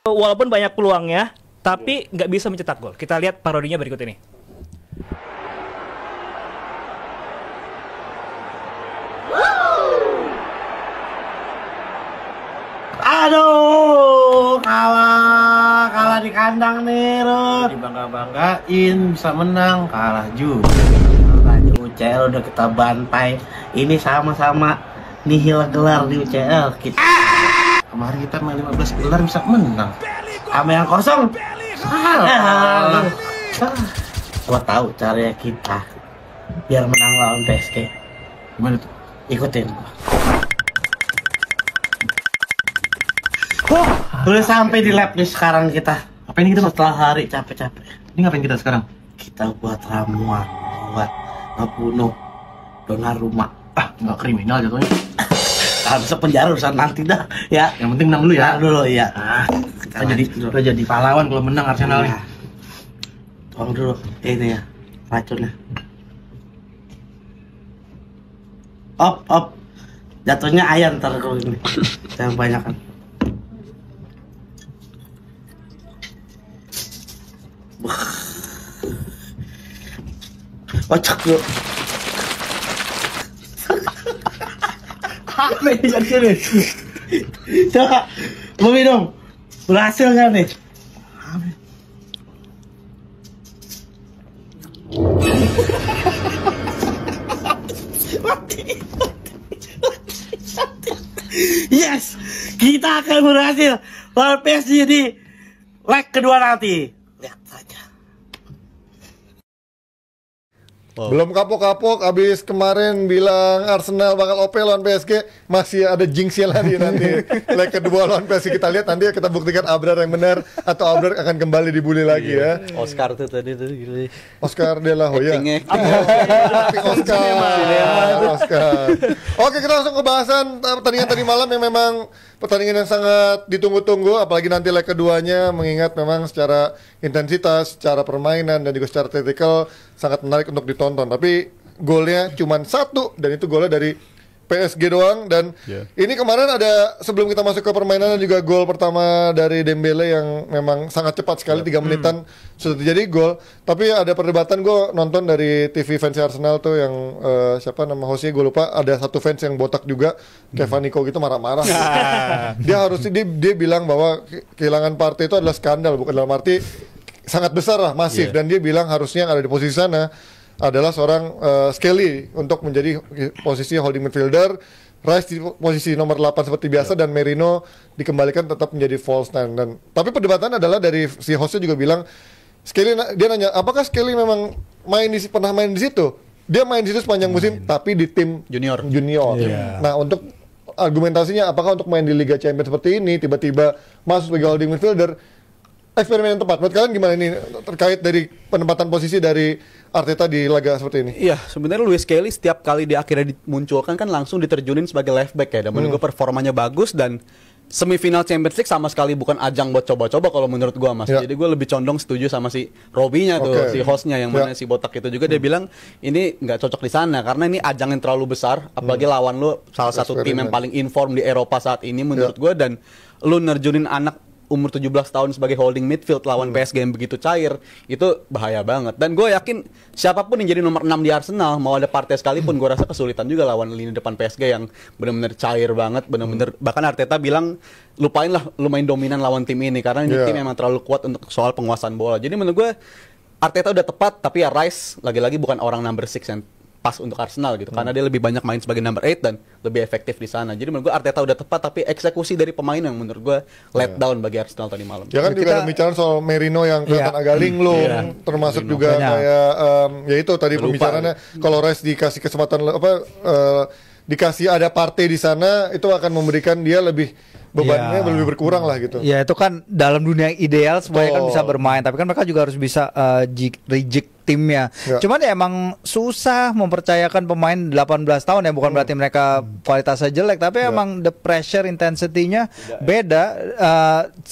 Walaupun banyak peluangnya, tapi nggak bisa mencetak gol. Kita lihat parodinya berikut ini. Aduh, kalah di kandang nih, Rod. Dibangga-banggain bisa menang, kalah juga. UCL udah kita bantai. Ini sama-sama nihil gelar di UCL kita. Kemarin kita main 15 gelar bisa menang. Sama yang kosong kalah. Gua tahu caranya kita biar menang lawan PSG. Gimana tuh? Ikutin gua. Udah sampai di lab nih sekarang kita. Apa ini kita setelah hari capek-capek? Ini ngapain kita sekarang? Kita buat ramuan buat ngebunuh Donnarumma. Nggak kriminal jatuhnya. Harus penjara urusan nanti dah ya. Yang penting menang dulu ya. Menang dulu ya. Kita jadi pahlawan kalau menang Arsenal. Ya. Tolong dulu ini ya racunnya. Op. Jatuhnya ayam ntar kalau ini. Jangan banyak kan. Kocak lu. Apa ini jadi? Coba, mau minum. Berhasil kan nih? Yes, kita akan berhasil lawan PSG di leg kedua nanti. Lihat saja. Wow. Belum kapok-kapok abis kemarin bilang Arsenal bakal OP lawan PSG, masih ada jinxnya lagi nanti. Leg kedua lawan PSG kita lihat nanti kita buktikan Abrar yang benar atau Abrar akan kembali dibully lagi ya. Oscar tuh tadi tuh gila. Oscar De La Hoya. Oscar. Oke, kita langsung ke bahasan pertandingan tadi malam yang memang pertandingan yang sangat ditunggu-tunggu, apalagi nanti leg keduanya, mengingat memang secara intensitas, secara permainan dan juga secara taktikal sangat menarik untuk ditonton. Tapi golnya cuma satu dan itu golnya dari PSG doang. Dan ini kemarin ada, sebelum kita masuk ke permainan, juga gol pertama dari Dembele yang memang sangat cepat sekali, 3 menitan sudah terjadi gol. Tapi ada perdebatan, gue nonton dari TV fans Arsenal tuh yang siapa nama hostnya gue lupa, ada satu fans yang botak juga, Kevin Nico gitu, marah-marah. Dia bilang bahwa kehilangan Partey itu adalah skandal, bukan dalam arti sangat besar lah, masif. Dan dia bilang harusnya yang ada di posisi sana adalah seorang Skelly untuk menjadi posisi holding midfielder, Rice di posisi nomor 8 seperti biasa, dan Merino dikembalikan tetap menjadi false nine. Dan tapi perdebatan adalah dari si hostnya juga bilang, Skelly, dia nanya apakah Skelly memang pernah main di situ? Dia main di situ sepanjang musim, tapi di tim junior. Nah, untuk argumentasinya apakah untuk main di Liga Champions seperti ini tiba-tiba masuk sebagai holding midfielder, eksperimen yang tepat. Menurut kalian gimana ini terkait dari penempatan posisi dari Arteta di laga seperti ini? Iya, sebenarnya Luis Skelly setiap kali dia akhirnya dimunculkan kan langsung diterjunin sebagai left back ya. Dan menurut gue performanya bagus, dan semifinal Champions League sama sekali bukan ajang buat coba-coba kalau menurut gue, Mas. Jadi gue lebih condong setuju sama si Robbie-nya tuh, si hostnya yang mana si botak itu juga. Dia bilang ini nggak cocok di sana karena ini ajang yang terlalu besar, apalagi lawan lu salah satu tim yang paling inform di Eropa saat ini menurut gue, dan lu nerjunin anak umur 17 tahun sebagai holding midfield lawan PSG yang begitu cair, itu bahaya banget. Dan gue yakin siapapun yang jadi nomor 6 di Arsenal, mau ada Partey sekalipun, gue rasa kesulitan juga lawan lini depan PSG yang benar-benar cair banget, benar-benar bahkan Arteta bilang lupain lah lu main dominan lawan tim ini karena ini tim memang terlalu kuat untuk soal penguasaan bola. Jadi menurut gue Arteta udah tepat, tapi ya Rice lagi-lagi bukan orang number 6 yang pas untuk Arsenal gitu, karena dia lebih banyak main sebagai number 8 dan lebih efektif di sana. Jadi menurut gue Arteta udah tepat, tapi eksekusi dari pemain yang menurut gue let down bagi Arsenal tadi malam. Ya kan juga ada bicara soal Merino yang kelihatan agak linglung, termasuk Merino juga kayak ya itu tadi pembicaraannya, kalau Rice dikasih kesempatan dikasih ada Partey di sana, itu akan memberikan dia lebih bebannya lebih berkurang lah gitu. Ya itu kan dalam dunia ideal semuanya kan bisa bermain, tapi kan mereka juga harus bisa reject timnya. Cuman ya emang susah mempercayakan pemain 18 tahun ya, bukan berarti mereka kualitasnya jelek, tapi emang the pressure intensity-nya beda.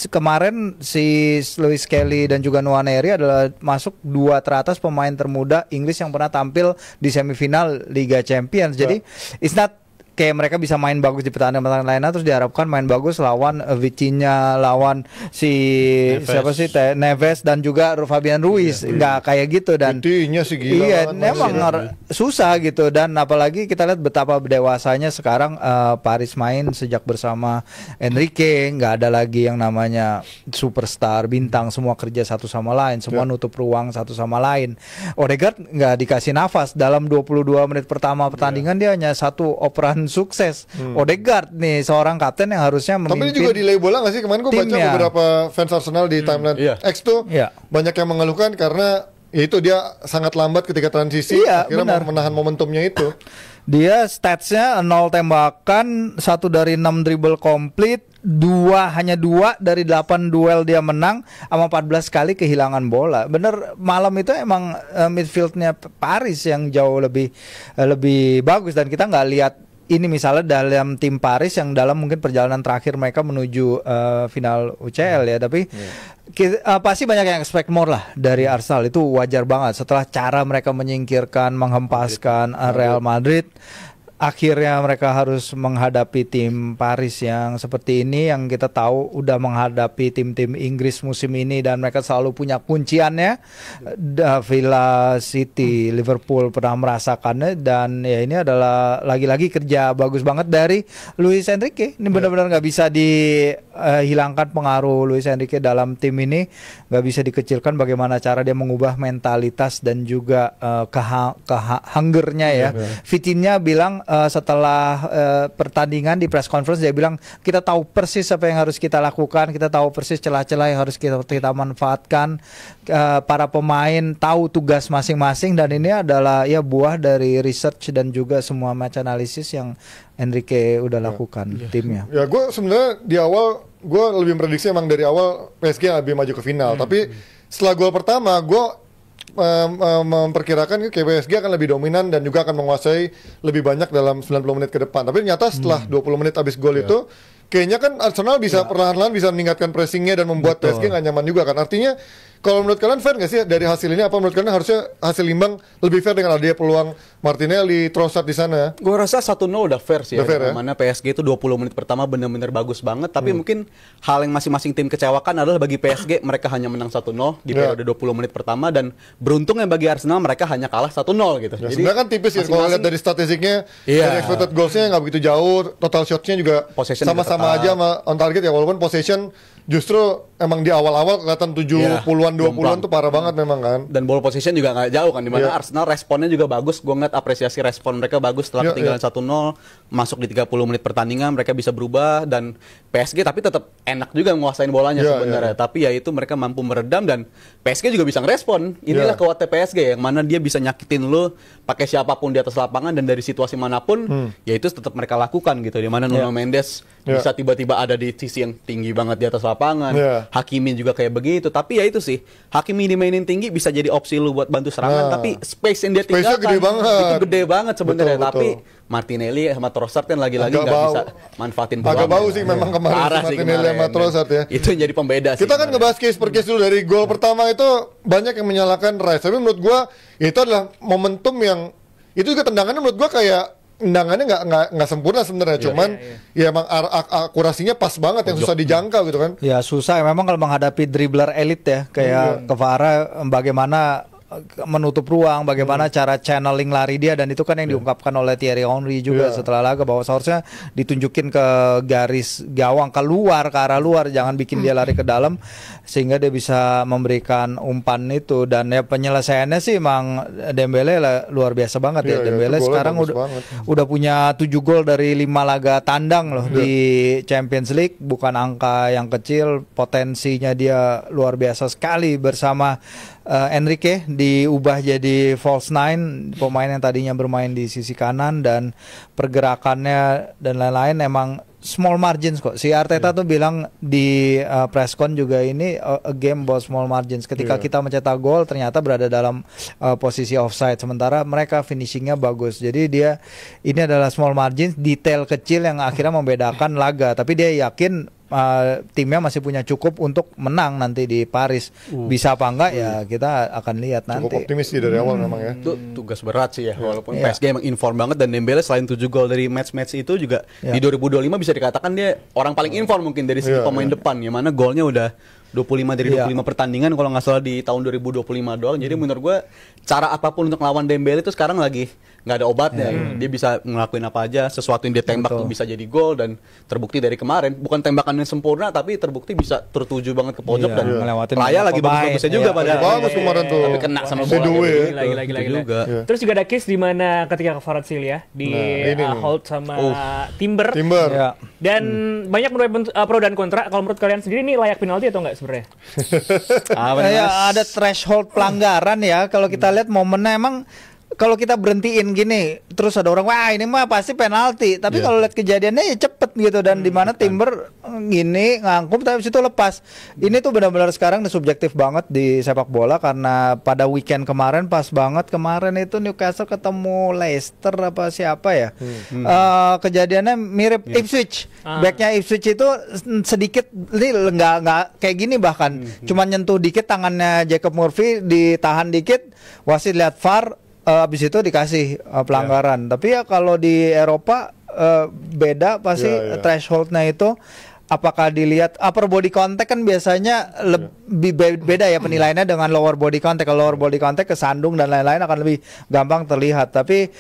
Kemarin si Luis Skelly dan juga Nwaneri adalah masuk 2 teratas pemain termuda Inggris yang pernah tampil di semifinal Liga Champions. Jadi it's not kayak mereka bisa main bagus di pertandingan lainnya, terus diharapkan main bagus lawan Vitinha, lawan si siapa sih Neves dan juga Fabian Ruiz. Nggak kayak gitu, dan Vitinha sih gila iya, banget, memang susah gitu. Dan apalagi kita lihat betapa dewasanya sekarang Paris main sejak bersama Enrique. Nggak ada lagi yang namanya superstar bintang, semua kerja satu sama lain, semua nutup ruang satu sama lain. Odegaard nggak dikasih nafas dalam 22 menit pertama pertandingan, dia hanya satu operan sukses. Odegaard nih seorang kapten yang harusnya memimpin. Tapi ini juga delay bola nggak sih? Kemarin gue baca timnya. beberapa fans Arsenal di timeline X tuh banyak yang mengeluhkan karena ya itu dia sangat lambat ketika transisi, akhirnya menahan momentumnya itu. Dia statsnya 0 tembakan, 1 dari 6 dribble komplit, hanya 2 dari 8 duel dia menang, sama 14 kali kehilangan bola. Bener, malam itu emang midfieldnya Paris yang jauh lebih bagus, dan kita nggak lihat ini misalnya dalam tim Paris yang dalam mungkin perjalanan terakhir mereka menuju final UCL ya, tapi pasti banyak yang expect more lah dari Arsenal. Itu wajar banget setelah cara mereka menyingkirkan, menghempaskan Real Madrid. Akhirnya mereka harus menghadapi tim Paris yang seperti ini, yang kita tahu udah menghadapi tim-tim Inggris musim ini dan mereka selalu punya kunciannya. Villa, City, Liverpool pernah merasakannya, dan ya ini adalah lagi-lagi kerja bagus banget dari Luis Enrique. Ini benar-benar nggak bisa dihilangkan pengaruh Luis Enrique dalam tim ini, nggak bisa dikecilkan bagaimana cara dia mengubah mentalitas dan juga hungernya ya. Vitinha bilang setelah pertandingan di press conference, dia bilang kita tahu persis apa yang harus kita lakukan, kita tahu persis celah-celah yang harus kita manfaatkan, para pemain tahu tugas masing-masing, dan ini adalah ya buah dari research dan juga semua match analysis yang Enrique udah lakukan timnya. Ya gue sebenarnya di awal gue lebih memprediksi emang dari awal PSG yang lebih maju ke final, tapi setelah gol pertama gue memperkirakan PSG akan lebih dominan dan juga akan menguasai lebih banyak dalam 90 menit ke depan. Tapi ternyata setelah 20 menit habis gol itu, kayaknya kan Arsenal bisa perlahan-lahan bisa meningkatkan pressingnya dan membuat PSG nggak nyaman juga kan. Artinya kalau menurut kalian fair nggak sih dari hasil ini? Apa menurut kalian harusnya hasil imbang lebih fair dengan adanya peluang Martinelli, Trossard di sana? Gue rasa 1-0 udah fair sih. Udah fair, Mana PSG itu 20 menit pertama benar-benar bagus banget. Tapi mungkin hal yang masing-masing tim kecewakan adalah bagi PSG mereka hanya menang 1-0 di periode 20 menit pertama, dan beruntungnya bagi Arsenal mereka hanya kalah 1-0 gitu. Ya, jadi sebenarnya kan tipis ya kalau lihat dari statistiknya, dari expected goalsnya nggak begitu jauh, total shotsnya juga sama-sama aja sama on target ya, walaupun possession justru emang di awal-awal kelihatan 70-an 20-an tuh parah banget memang kan. Dan ball position juga nggak jauh kan, dimana Arsenal responnya juga bagus. Gue ngeliat apresiasi respon mereka bagus setelah ketinggalan 1-0, masuk di 30 menit pertandingan mereka bisa berubah, dan PSG tapi tetap enak juga menguasain bolanya sebenarnya. Tapi ya itu mereka mampu meredam, dan PSG juga bisa ngerespon. Inilah kuatnya PSG, yang mana dia bisa nyakitin lu pakai siapapun di atas lapangan dan dari situasi manapun, ya itu tetap mereka lakukan gitu. Dimana Nuno Mendes bisa tiba-tiba ada di sisi yang tinggi banget di atas lapangan. Hakimi juga kayak begitu. Tapi ya itu sih, Hakimi dimainin tinggi bisa jadi opsi lu buat bantu serangan, tapi space yang dia tinggalkan itu gede banget sebenarnya. Tapi Martinelli sama Trossard kan lagi-lagi nggak bisa manfaatin bola. Agak bau sih memang kemarin Martinelli sama Trossard ya. Itu yang jadi pembeda sih. Kita kan ngebahas case per case dulu. Dari gol pertama itu banyak yang menyalahkan Rice, tapi menurut gua itu adalah momentum yang itu juga tendangannya menurut gua kayak tendangannya nggak sempurna sebenarnya, cuman ya emang akurasinya pas banget yang susah dijangkau gitu kan. Ya susah memang kalau menghadapi dribbler elit ya kayak Kvara, bagaimana menutup ruang, bagaimana cara channeling lari dia, dan itu kan yang diungkapkan oleh Thierry Henry juga setelah laga, bahwa seharusnya ditunjukin ke garis gawang, keluar, ke arah luar, jangan bikin dia lari ke dalam sehingga dia bisa memberikan umpan itu. Dan ya penyelesaiannya sih emang Dembele luar biasa banget ya. Dembele sekarang udah punya 7 gol dari 5 laga tandang loh di Champions League, bukan angka yang kecil. Potensinya dia luar biasa sekali bersama Enrique, diubah jadi false nine, pemain yang tadinya bermain di sisi kanan, dan pergerakannya dan lain-lain emang small margins kok. Si Arteta tuh bilang di presscon juga, ini a game about small margins. Ketika kita mencetak gol ternyata berada dalam posisi offside, sementara mereka finishingnya bagus. Jadi dia ini adalah small margins, detail kecil yang akhirnya membedakan laga. Tapi dia yakin timnya masih punya cukup untuk menang nanti di Paris. Bisa apa enggak ya kita akan lihat nanti. Cukup optimis sih dari awal memang ya. Itu tugas berat sih ya, walaupun Iya. PSG emang inform banget, dan Dembele selain 7 gol dari match-match itu juga di 2025 bisa dikatakan dia orang paling inform mungkin dari segi pemain depan, yang mana golnya udah 25 dari 25 pertandingan kalau nggak salah di tahun 2025 doang. Jadi menurut gue cara apapun untuk lawan Dembele itu sekarang lagi nggak ada obatnya. Dia bisa ngelakuin apa aja, sesuatu yang dia tembak tuh bisa jadi gol, dan terbukti dari kemarin bukan tembakan yang sempurna tapi terbukti bisa tertuju banget ke pojok dan ngelewatin Raya lagi pemain. bagus-bagusnya juga pada Bagus kemarin tuh. tapi kena sama Si bola Due. gitu. Gila. juga. Terus juga ada case di mana ketika Kvaratskhelia di ini nih. hold sama Timber. Timber. Ya. Dan banyak menurut pro dan kontra. Kalau menurut kalian sendiri ini layak penalti atau enggak sebenarnya? Ada threshold pelanggaran ya. Kalau kita lihat momennya emang kalau kita berhentiin gini, terus ada orang wah ini mah pasti penalti. Tapi kalau lihat kejadiannya ya cepet gitu, dan di mana Timber gini ngangkum tapi situ lepas. Ini tuh benar-benar sekarang subjektif banget di sepak bola, karena pada weekend kemarin pas banget kemarin itu Newcastle ketemu Leicester apa siapa ya. Kejadiannya mirip Ipswich. Backnya Ipswich itu sedikit ini nggak kayak gini bahkan. Cuma nyentuh dikit tangannya Jacob Murphy, ditahan dikit, wasit lihat VAR. Abis itu dikasih pelanggaran. Tapi ya kalau di Eropa beda pasti thresholdnya itu. Apakah dilihat upper body contact kan biasanya lebih beda ya penilaiannya dengan lower body contact. Kalau lower body contact kesandung dan lain-lain akan lebih gampang terlihat. Tapi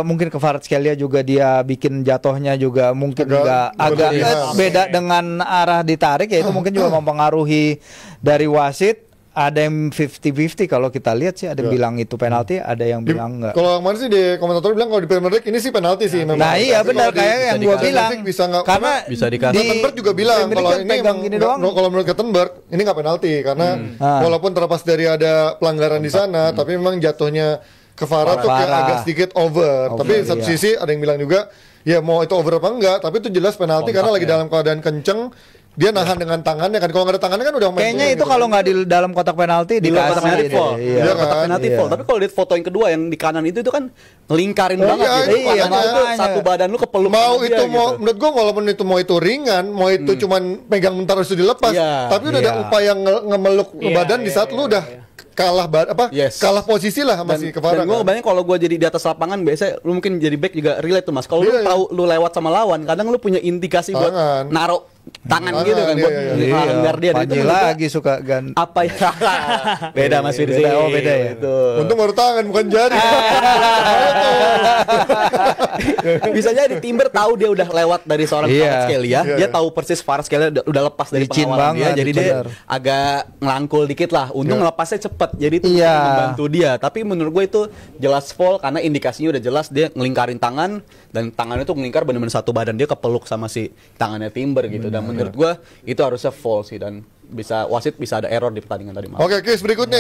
mungkin ke Kvaratskhelia juga dia bikin jatuhnya juga mungkin agak beda dengan arah ditarik, ya itu mungkin juga mempengaruhi dari wasit. Ada yang 50-50 kalau kita lihat sih, ada yang bilang itu penalti, ada yang bilang enggak. Kalau kemarin sih di komentator bilang kalau di Premier League ini sih penalti sih memang. Nah iya Tapi benar kalau kayak yang gua bilang. bisa nggak, Karena bisa dikasih. Kattenberg juga bilang Premier kalau League ini pegang emang gini doang. kalau menurut Kattenberg ini nggak penalti karena walaupun terlepas dari ada pelanggaran di sana, tapi memang jatuhnya ke VAR tuh kayak agak sedikit over. Tapi di satu sisi ada yang bilang juga ya mau itu over apa enggak, tapi itu jelas penalti karena lagi dalam keadaan kenceng. Dia nahan dengan tangannya kan. Kalau nggak ada tangannya kan udah main. Kayaknya turun itu gitu. kalau nggak di dalam kotak penalti Di luar dikasih. kotak penalti fall. Iya. Iya Kotak kan? penalti fall. Tapi kalau lihat foto yang kedua yang di kanan itu kan ngelingkarin Oh, banget iya, gitu. iya, Makanya itu makanya. satu badan lu kepeluk Mau sama itu dia, mau gitu. menurut gua walaupun itu mau itu ringan, mau itu cuman pegang bentar terus dilepas, Iya. tapi udah ada upaya ngemeluk badan di saat lu udah kalah kalah posisi lah sama si Kvara. Dan gue kebayang kalau gue jadi di atas lapangan, biasanya lu mungkin jadi back juga relate tuh mas. Kalau lu tahu lu lewat sama lawan, kadang lu punya indikasi buat naruh tangan gitu kan, buat melanggar dia. Dan itu Panji menurut gua lagi suka gan. apa ya? Beda mas Firzi. Beda ya. Itu. Untung baru tangan bukan jari. Bisa jadi Timber tahu dia udah lewat dari seorang Kvaratskhelia, dia tahu persis Kvaratskhelia udah lepas dari Licin pengawalan dia, banget, jadi dia bener. agak ngelangkul dikit lah. Untung ngelepasnya cepet, jadi itu Iya. membantu dia. Tapi menurut gue itu jelas foul karena indikasinya udah jelas dia ngelingkarin tangan, dan tangannya tuh ngelingkar bener-bener satu badan, dia kepeluk sama si tangannya Timber gitu. Dan menurut gue itu harusnya foul sih, dan wasit bisa ada error di pertandingan tadi malam. Oke, case berikutnya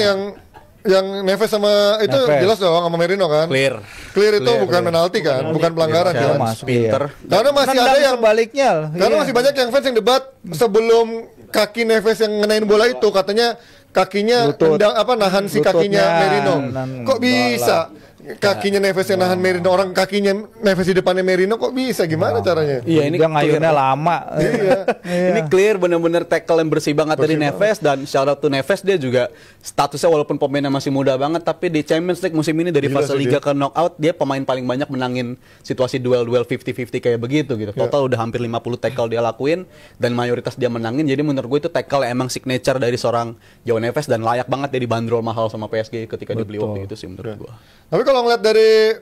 yang Neves sama itu Neves. jelas dong sama Merino kan. Clear. Clear itu bukan penalti kan, bukan pelanggaran Iya, kan. masuk, Pinter. Karena masih ada yang sebaliknya. Karena masih banyak yang fans yang debat sebelum kaki Neves yang ngenain bola itu, katanya kakinya Lutut. nahan si Lututnya kakinya Merino. nahan Kok bisa kakinya Neves yang nahan Merino, orang kakinya Neves di depannya Merino, kok bisa, gimana caranya? Iya, ini Dia ngayunnya clear. lama. Iya. Ini clear bener-bener tackle yang bersih banget dari Neves, dan shout out to Neves, dia juga statusnya walaupun pemainnya masih muda banget, tapi di Champions League musim ini dari Gila fase sih liga ke knockout dia pemain paling banyak menangin situasi duel-duel 50-50 kayak begitu gitu. Total udah hampir 50 tackle dia lakuin dan mayoritas dia menangin. Jadi menurut gue itu tackle yang emang signature dari seorang João Neves dan layak banget dia dibanderol mahal sama PSG ketika dibeli waktu itu sih menurut gue. Tapi kalau ngeliat dari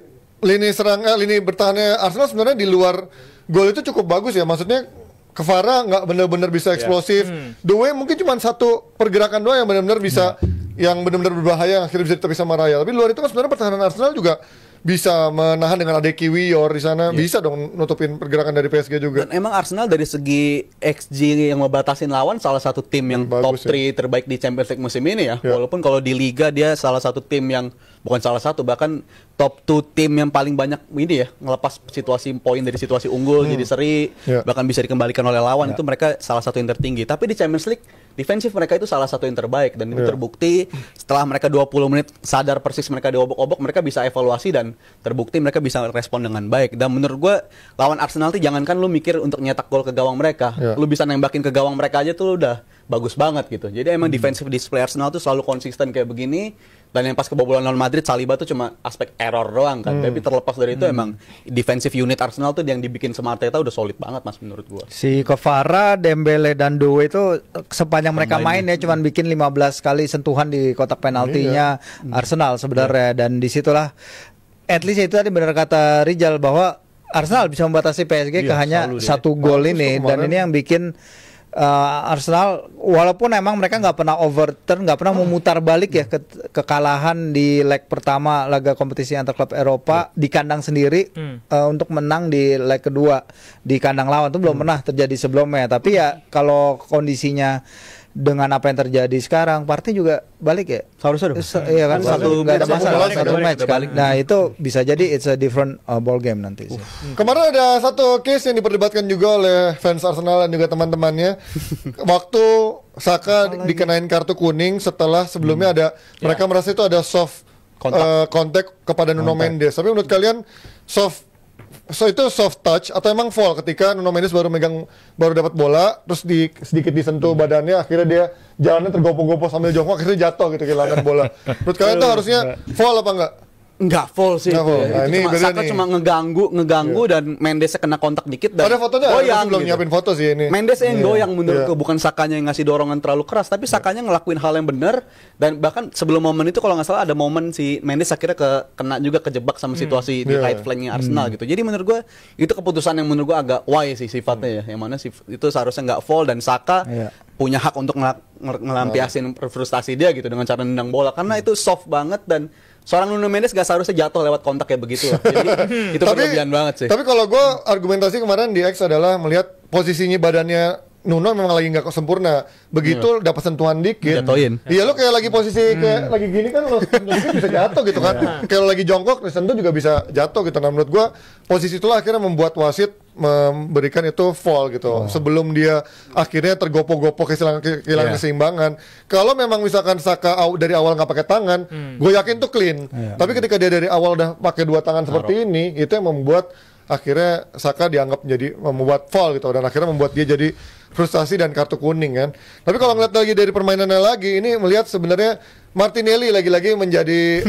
lini bertahannya Arsenal sebenarnya di luar gol itu cukup bagus ya. Maksudnya Kvara nggak benar-benar bisa eksplosif. Due mungkin cuma satu pergerakan doang yang benar-benar bisa, yang benar-benar berbahaya, yang akhirnya bisa ditepis sama Raya. Tapi luar itu kan sebenarnya pertahanan Arsenal juga bisa menahan dengan ada Kiwior di sana, bisa dong nutupin pergerakan dari PSG juga. Dan emang Arsenal dari segi XG yang ngebatasin lawan salah satu tim yang top Bagus, 3 terbaik di Champions League musim ini ya. Walaupun kalau di Liga dia salah satu tim yang bukan salah satu, bahkan top 2 tim yang paling banyak ini ya ngelepas situasi poin dari situasi unggul jadi seri, bahkan bisa dikembalikan oleh lawan, itu mereka salah satu yang tertinggi. Tapi di Champions League defensif mereka itu salah satu yang terbaik, dan itu terbukti setelah mereka 20 menit sadar persis mereka diobok-obok, mereka bisa evaluasi dan terbukti mereka bisa respon dengan baik. Dan menurut gue lawan Arsenal tuh jangankan lu mikir untuk nyetak gol ke gawang mereka, lu bisa nembakin ke gawang mereka aja tuh udah bagus banget gitu. Jadi emang defensive display Arsenal tuh selalu konsisten kayak begini. Dan yang pas kebobolan lawan Madrid, Saliba tuh cuma aspek error doang kan. Tapi terlepas dari itu emang defensive unit Arsenal tuh yang dibikin sama Arteta udah solid banget Mas menurut gua. Si Kvara, Dembele dan Doué itu sepanjang mereka main ya cuman bikin 15 kali sentuhan di kotak penaltinya Arsenal sebenarnya, dan disitulah at least itu tadi benar kata Rizal bahwa Arsenal bisa membatasi PSG ke hanya 1 gol ini, dan ini yang bikin Arsenal walaupun emang mereka nggak pernah overturn, nggak pernah memutar balik ya kekalahan di leg pertama laga kompetisi antar klub Eropa di kandang sendiri untuk menang di leg kedua di kandang lawan itu belum pernah terjadi sebelumnya. Tapi ya kalau kondisinya dengan apa yang terjadi sekarang, Partey juga balik ya. Seharusnya iya kan, nggak ada masalah, satu match kan. balik. Nah itu bisa jadi it's a different ball game nanti sih. Kemarin ada satu case yang diperdebatkan juga oleh fans Arsenal dan juga teman-temannya. Waktu Saka dikenain kartu kuning setelah sebelumnya ada mereka merasa itu ada soft kontak kepada Nuno Mendes. Tapi menurut kalian itu soft touch atau emang foul ketika Nuno Mendes baru dapat bola terus sedikit disentuh badannya, akhirnya dia jalannya tergopoh-gopoh sambil jongkok, akhirnya jatuh gitu kehilangan bola. Menurut kalian itu harusnya foul apa enggak? Enggak full sih itu. Nah, ini Saka cuma ngeganggu dan Mendesnya kena kontak dikit dan ada fotonya, goyang belum nyiapin foto sih ini. Mendes yang goyang menurutku, bukan Sakanya yang ngasih dorongan terlalu keras, tapi Sakanya ngelakuin hal yang benar. Dan bahkan sebelum momen itu kalau nggak salah ada momen si Mendes akhirnya kena juga kejebak sama situasi di right flanknya Arsenal gitu. Jadi menurut gue itu keputusan yang menurut gue agak why sih sifatnya ya, yang mana itu seharusnya nggak foul, dan Saka punya hak untuk ngelampiasin frustasi dia gitu dengan cara nendang bola, karena itu soft banget dan seorang Nuno Mendes gak seharusnya jatuh lewat kontak kayak begitu lah. Jadi itu berlebihan banget sih. Tapi kalau gue argumentasi kemarin di X adalah melihat posisinya badannya Nuno memang lagi nggak sempurna. Begitu dapat sentuhan dikit, jatuhin. Iya lo kayak lagi posisi kayak lagi gini kan lo bisa jatuh gitu kan. Kayak lo lagi jongkok disentuh juga bisa jatuh gitu. Nah menurut gue posisi itulah akhirnya membuat wasit memberikan itu foul gitu. Sebelum dia akhirnya tergopoh-gopoh kehilangan keseimbangan. Kalau memang misalkan Saka dari awal nggak pakai tangan, gue yakin tuh clean. Tapi ketika dia dari awal udah pakai 2 tangan seperti ini, itu yang membuat akhirnya Saka dianggap menjadi membuat foul gitu, dan akhirnya membuat dia jadi frustasi dan kartu kuning kan. Tapi kalau ngeliat lagi dari permainannya lagi, ini melihat sebenarnya Martinelli lagi-lagi menjadi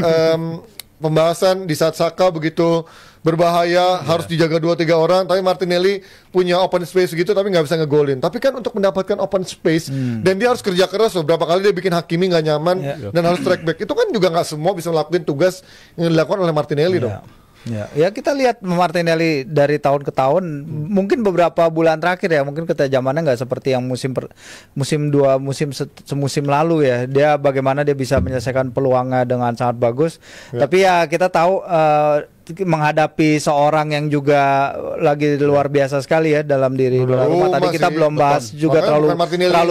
pembahasan di saat Saka begitu berbahaya, harus dijaga 2-3 orang, tapi Martinelli punya open space gitu tapi nggak bisa ngegolin. Tapi kan untuk mendapatkan open space dan dia harus kerja keras, beberapa kali dia bikin Hakimi nggak nyaman dan harus track back. Itu kan juga nggak semua bisa melakukan tugas yang dilakukan oleh Martinelli dong. Ya kita lihat Martinelli dari tahun ke tahun, mungkin beberapa bulan terakhir ya, mungkin ketajamannya nggak seperti yang semusim lalu ya. Dia bagaimana dia bisa menyelesaikan peluangnya dengan sangat bagus. Tapi ya kita tahu menghadapi seorang yang juga lagi luar biasa sekali ya dalam diri Donnarumma. Tadi kita belum bahas juga terlalu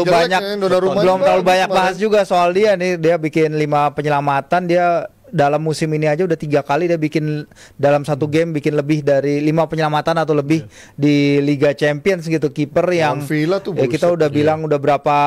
banyak bahas juga soal dia nih. Dia bikin 5 penyelamatan, dia dalam musim ini aja udah 3 kali dia bikin dalam satu game bikin lebih dari 5 penyelamatan atau lebih di Liga Champions gitu. Kiper yang ya kita udah bilang udah berapa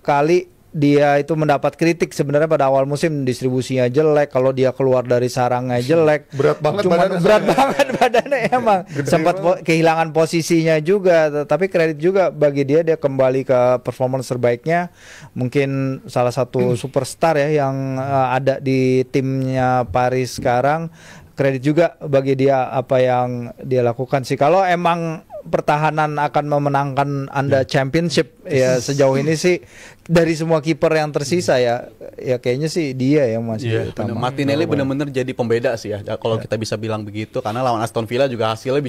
kali dia itu mendapat kritik sebenarnya pada awal musim, distribusinya jelek, kalau dia keluar dari sarangnya jelek, berat banget badannya emang sempat kehilangan posisinya juga. Tapi kredit juga bagi dia kembali ke performance terbaiknya, mungkin salah satu superstar ya yang ada di timnya Paris sekarang. Kredit juga bagi dia apa yang dia lakukan sih. Kalau emang pertahanan akan memenangkan Anda championship ya sejauh ini sih dari semua kiper yang tersisa ya kayaknya sih dia yang masih utama. Martinelli benar-benar jadi pembeda sih ya kalau kita bisa bilang begitu, karena lawan Aston Villa juga hasilnya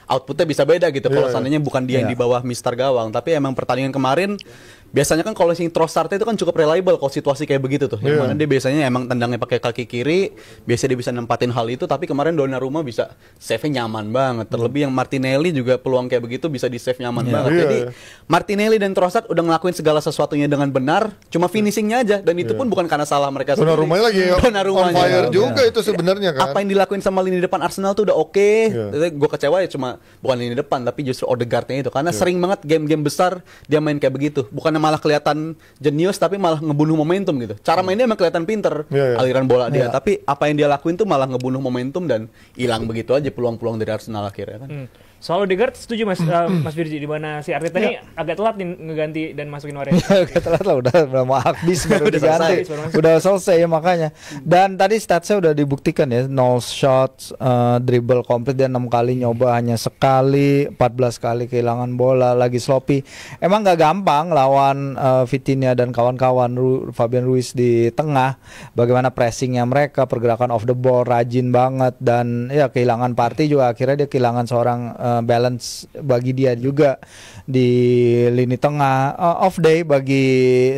outputnya bisa beda gitu kalau seandainya bukan dia yang di bawah Mister Gawang. Tapi emang pertandingan kemarin biasanya kan kalau si Trossard itu kan cukup reliable kalau situasi kayak begitu tuh. Yang mana dia biasanya emang tendangnya pakai kaki kiri, biasanya dia bisa nempatin hal itu, tapi kemarin Donnarumma bisa save-nya nyaman banget. Terlebih yang Martinelli juga peluang kayak begitu bisa di-save nyaman banget. Jadi Martinelli dan Trossard udah ngelakuin segala sesuatunya dengan benar, cuma finishingnya aja, dan itu pun bukan karena salah mereka sendiri. Donnarumma lagi on fire juga itu sebenarnya kan. Apa yang dilakuin sama lini depan Arsenal tuh udah oke. Gue kecewa ya cuma bukan lini depan tapi justru Odegaard-nya itu, karena sering banget game-game besar dia main kayak begitu. Bukannya malah kelihatan jenius tapi malah ngebunuh momentum gitu. Cara mainnya emang kelihatan pinter, aliran bola dia, tapi apa yang dia lakuin tuh malah ngebunuh momentum dan hilang begitu aja peluang-peluang dari Arsenal akhirnya kan. Soal Odegaard setuju Mas Mas Virji, di mana si Arteta ini agak telat nih ngeganti dan masukin Orel. Agak telat lah, udah mau habis baru diganti. Udah selesai ya makanya. Dan tadi statsnya udah dibuktikan ya, 0 shots, dribble komplit, dia 6 kali nyoba hanya sekali, 14 kali kehilangan bola, lagi sloppy. Emang nggak gampang lawan Vitinha dan kawan-kawan, Fabian Ruiz di tengah. Bagaimana pressingnya mereka, pergerakan off the ball rajin banget, dan ya kehilangan Partey juga akhirnya dia kehilangan seorang balance bagi dia juga di lini tengah. Off day bagi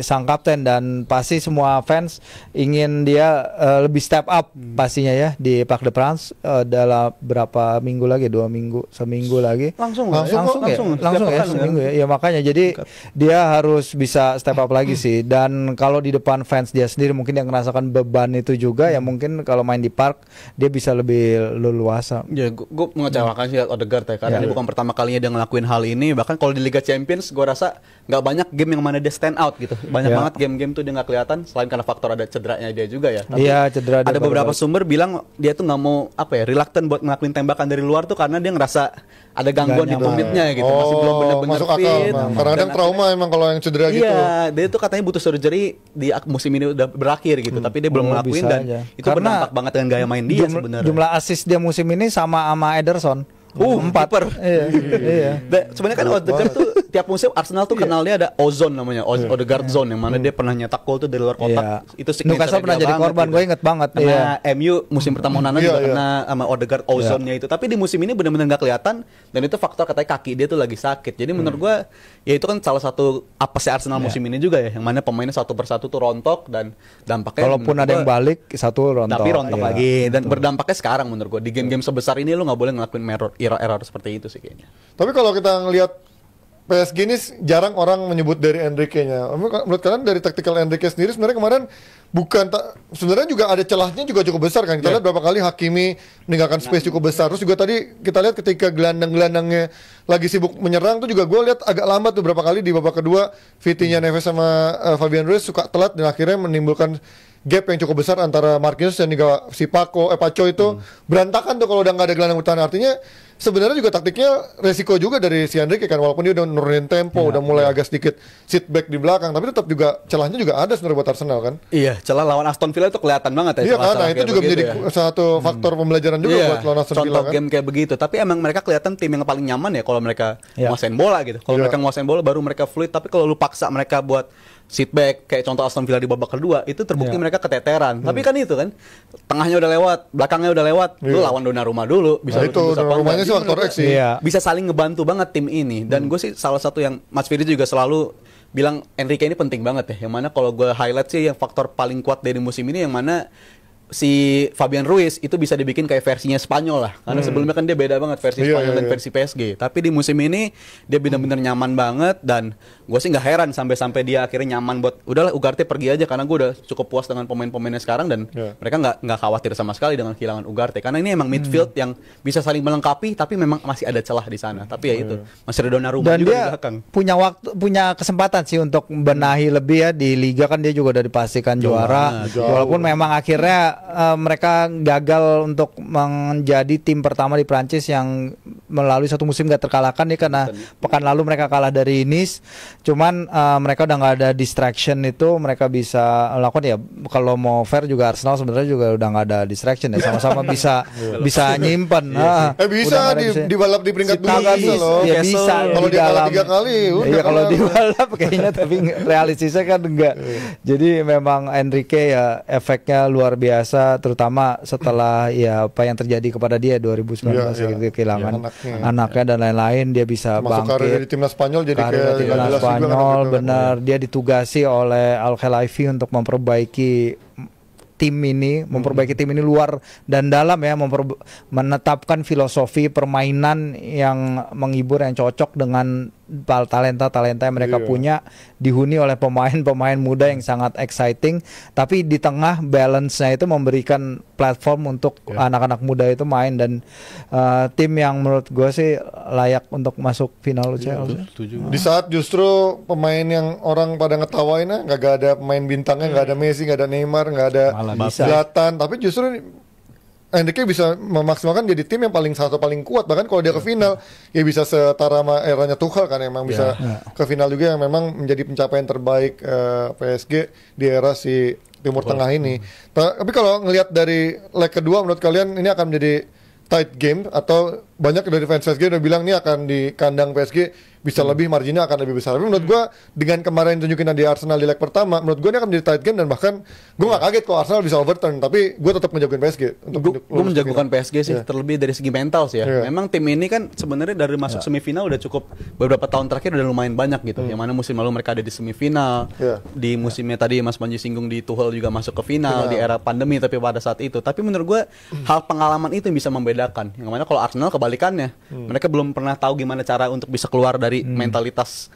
sang kapten, dan pasti semua fans ingin dia lebih step up pastinya ya di Parc des Princes dalam berapa minggu lagi, 2 minggu, seminggu lagi langsung ya seminggu ya makanya jadi dia harus bisa step up lagi sih. Dan kalau di depan fans dia sendiri mungkin yang merasakan beban itu juga ya, mungkin kalau main di park dia bisa lebih leluasa. Ya gue mengecewakan sih Odegaard ya, karena ini bukan pertama kalinya dia ngelakuin hal ini. Bahkan kalau di Liga Champions gue rasa nggak banyak game yang mana dia stand out gitu. Banyak banget game-game tuh dia nggak kelihatan, selain karena faktor ada cederanya dia juga ya. Iya, cedera. Ada beberapa sumber bilang dia tuh nggak mau reluctant buat ngelakuin tembakan dari luar tuh karena dia ngerasa ada gangguan di tumitnya gitu. Masih belum benar-benar fit. Kadang-kadang trauma emang kalau yang cedera gitu. Iya, dia tuh katanya butuh surgery di musim ini udah berakhir gitu, tapi dia belum ngelakuin, dan itu berdampak banget dengan gaya main dia sebenarnya. Jumlah assist dia musim ini sama Ederson. 4. Iya. Sebenarnya kan Odegaard tuh tiap musim Arsenal tuh kenalnya ada ozone namanya, Odegaard zone, yang mana dia pernah nyetak gol tuh dari luar kotak. Itu Newcastle pernah jadi korban, gue inget banget. Karena MU musim pertama Nana juga kena sama Odegaard ozone-nya itu. Tapi di musim ini benar-benar nggak kelihatan, dan itu faktor katanya kaki dia tuh lagi sakit. Jadi menurut gue ya itu kan salah satu apesnya Arsenal musim ini juga ya, yang mana pemainnya satu persatu tuh rontok, dan dampaknya walaupun ada yang balik satu rontok, tapi rontok lagi, dan berdampaknya sekarang menurut gue di game-game sebesar ini lu nggak boleh ngelakuin error seperti itu sih kayaknya. Tapi kalau kita ngelihat PSG ini jarang orang menyebut dari Enrique-nya. Menurut kalian dari taktikal Enrique sendiri sebenarnya kemarin sebenarnya juga ada celahnya juga cukup besar kan. Kita lihat berapa kali Hakimi meninggalkan space cukup besar. Terus juga tadi kita lihat ketika gelandang-gelandangnya lagi sibuk menyerang tuh juga gue lihat agak lambat tuh berapa kali di babak kedua. Vitinha, Neves sama Fabian Ruiz suka telat, dan akhirnya menimbulkan gap yang cukup besar antara Marquinhos dan juga si Paco itu berantakan tuh kalau udah nggak ada gelandang bertahan. Artinya sebenarnya juga taktiknya resiko juga dari si Enrique kan, walaupun dia udah nurunin tempo, udah mulai agak sedikit sit back di belakang, tapi tetap juga celahnya juga ada sebenarnya buat Arsenal kan. Iya, celah lawan Aston Villa itu kelihatan banget ya. Iya kan, nah itu juga menjadi satu faktor pembelajaran juga buat lawan Aston Villa kan. Contoh game kayak begitu, tapi emang mereka kelihatan tim yang paling nyaman ya kalau mereka nguasain bola gitu. Kalau mereka nguasain bola baru mereka fluid, tapi kalau lu paksa mereka buat sit back kayak contoh Aston Villa di babak kedua itu terbukti mereka keteteran. Tapi kan itu kan tengahnya udah lewat, belakangnya udah lewat. Lu lawan Donnarumma dulu, bisa itu Donnarumma-nya sih faktor X sih. Bisa saling ngebantu banget tim ini. Dan gue sih salah satu yang Mas Firly juga selalu bilang Enrique ini penting banget ya. Yang mana kalau gue highlight sih yang faktor paling kuat dari musim ini, yang mana si Fabian Ruiz itu bisa dibikin kayak versinya Spanyol lah. Karena sebelumnya kan dia beda banget versi Spanyol dan versi PSG. Tapi di musim ini dia benar-benar nyaman banget, dan gue sih nggak heran sampai dia akhirnya nyaman buat udahlah Ugarte pergi aja, karena gue udah cukup puas dengan pemain-pemainnya sekarang, dan mereka nggak khawatir sama sekali dengan kehilangan Ugarte, karena ini emang midfield yang bisa saling melengkapi, tapi memang masih ada celah di sana. Tapi ya itu masih ada Donnarumma dan juga dia di belakang. punya kesempatan sih untuk benahi lebih ya di liga, kan dia juga udah dipastikan juara. Walaupun memang akhirnya mereka gagal untuk menjadi tim pertama di Prancis yang melalui satu musim gak terkalahkan ya, karena pekan lalu mereka kalah dari Nice. Cuman mereka udah nggak ada distraction itu, mereka bisa lakukan ya. Kalau mau fair juga Arsenal sebenarnya juga udah nggak ada distraction ya, sama-sama bisa nyimpen. Bisa di balap di peringkat 2 kan loh. Ya bisa. Kalau dia kalah 3 kali, iya kalau di balap kayaknya, tapi realistisnya kan enggak. Jadi memang Enrique ya efeknya luar biasa, terutama setelah ya apa yang terjadi kepada dia 2019 kehilangan anaknya dan lain-lain, dia bisa Masuk karir di bangkit. timnas Spanyol jadi Karir kayak di timnas nggak jelas juga kan Spanyol, waktu itu kan. benar. Dia ditugasi oleh Al Khelaifi untuk memperbaiki tim ini luar dan dalam ya, menetapkan filosofi permainan yang menghibur, yang cocok dengan talenta-talenta yang mereka punya, dihuni oleh pemain-pemain muda yang sangat exciting, tapi di tengah balance-nya itu memberikan platform untuk anak-anak muda itu main, dan tim yang menurut gue sih layak untuk masuk final UCL. Di saat justru pemain yang orang pada ngetawain nggak ada pemain bintangnya, nggak ada Messi, nggak ada Neymar, nggak ada Zlatan, tapi justru Enrique bisa memaksimalkan jadi tim yang satu paling kuat, bahkan kalau dia ke final ya bisa setara sama eranya Tuchel kan, emang bisa ke final juga, yang memang menjadi pencapaian terbaik PSG di era si Timur Tengah ini. Tapi kalau ngelihat dari leg kedua, menurut kalian ini akan menjadi tight game, atau banyak dari fans PSG udah bilang ini akan di kandang PSG bisa lebih, marginnya akan lebih besar. Tapi menurut gua dengan kemarin tunjukin di Arsenal di leg pertama, menurut gua ini akan menjadi tight game, dan bahkan gua nggak kaget kalau Arsenal bisa overturn, tapi gua tetap menjagoin PSG. Gue menjagokan PSG sih, terlebih dari segi mental sih ya. Memang tim ini kan sebenarnya dari masuk semifinal udah cukup, beberapa tahun terakhir udah lumayan banyak gitu. Yang mana musim lalu mereka ada di semifinal, di musimnya tadi Mas Panji singgung di Tuchel juga masuk ke final di era pandemi, tapi pada saat itu. Tapi menurut gue hal pengalaman itu yang bisa membedakan. Yang mana kalau Arsenal kebalikannya, mereka belum pernah tahu gimana cara untuk bisa keluar dari mentalitas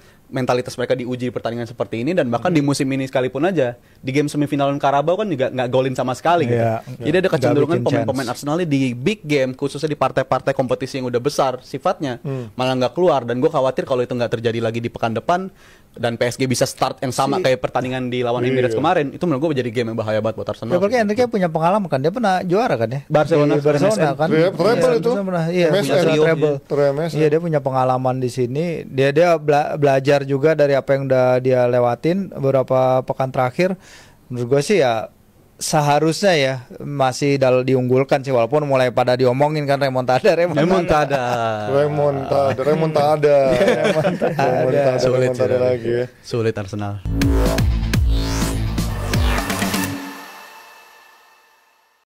mereka diuji di pertandingan seperti ini, dan bahkan di musim ini sekalipun aja di game semifinal Carabao kan juga nggak golin sama sekali gitu. Jadi ada kecenderungan pemain-pemain Arsenal di big game, khususnya di partai-partai kompetisi yang udah besar sifatnya, malah nggak keluar. Dan gue khawatir kalau itu nggak terjadi lagi di pekan depan dan PSG bisa start yang sama kayak pertandingan di lawan Emirates kemarin, itu menurut gue menjadi game yang bahaya banget buat Arsenal. Ya, apalagi Enrique punya pengalaman kan, dia pernah juara kan ya, Barcelona kan. Treble itu. Iya, dia punya pengalaman di sini. Dia belajar juga dari apa yang udah dia lewatin beberapa pekan terakhir. Menurut gue sih ya seharusnya ya masih diunggulkan sih, walaupun mulai pada diomongin kan remontada Sulit Arsenal.